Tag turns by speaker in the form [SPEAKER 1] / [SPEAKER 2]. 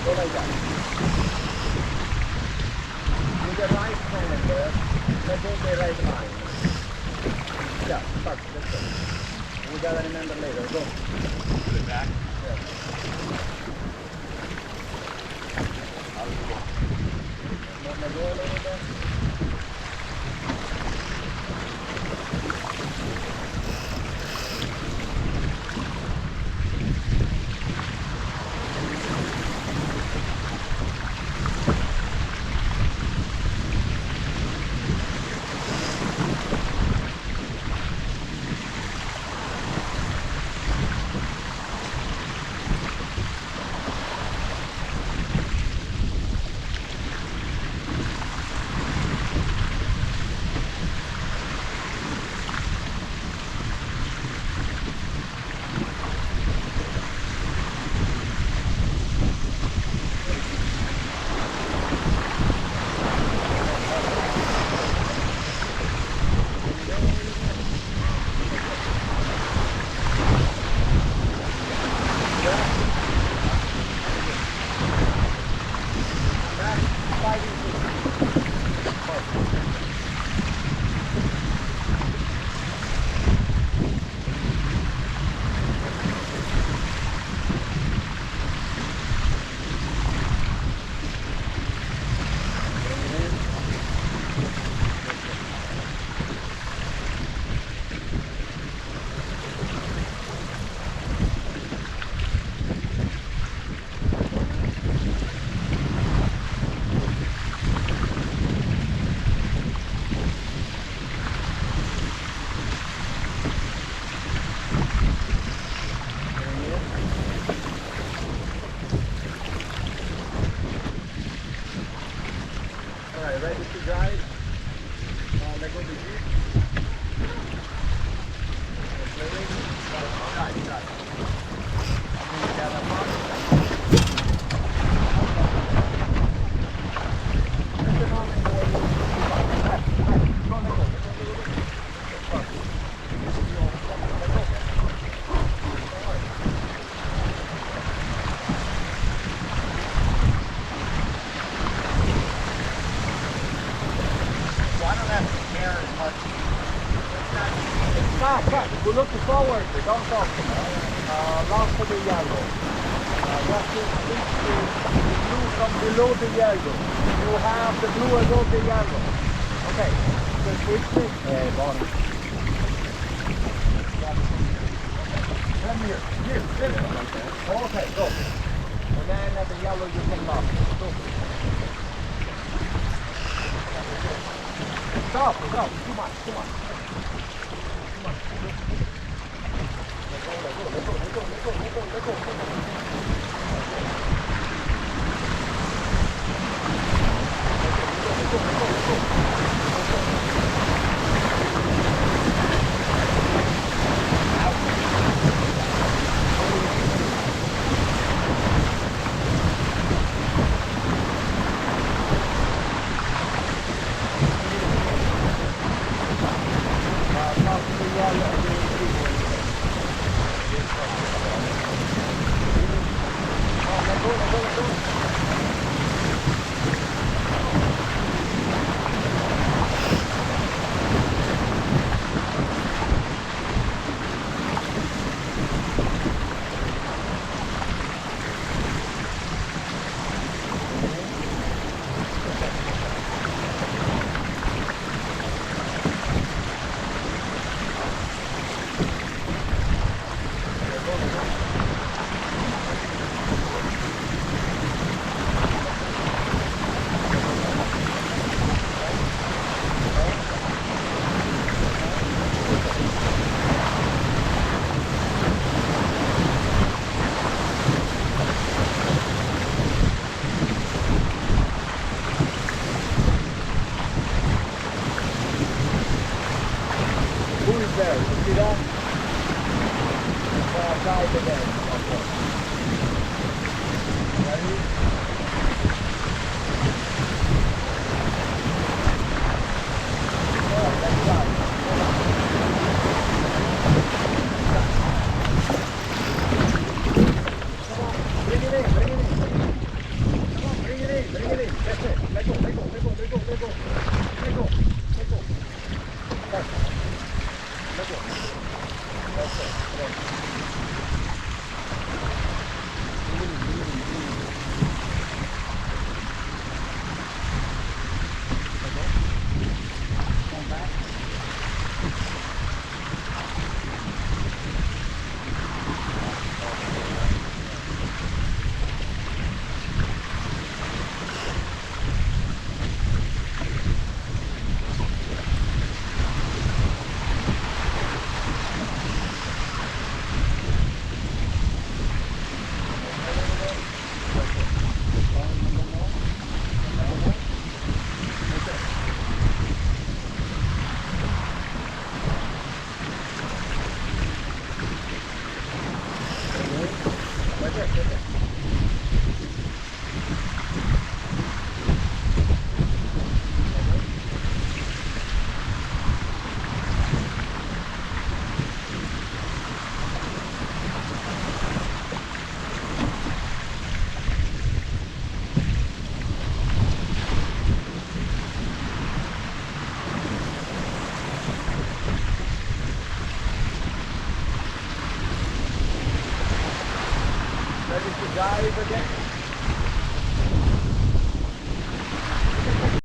[SPEAKER 1] Go like that. With the right hand there, let go the right line. Yeah, perfect. Let's go. We gotta remember later. Go.
[SPEAKER 2] Put it back.
[SPEAKER 1] Yeah.
[SPEAKER 2] How does it go?
[SPEAKER 1] Let go a little bit. Alright, ready to drive? Let go the jeep. Drive. And then the other part. Just a moment, boy. Go, let go. I don't have to care as much. Stop. We're looking forward. Don't talk. Long to the yellow. Just reach the blue from below the yellow. You have the blue above the yellow. Okay. Just reach it. Bonnie. Come here. Here. Okay, go. And then at the yellow you can lock. Go. Stop, too much. Let go. Find number more.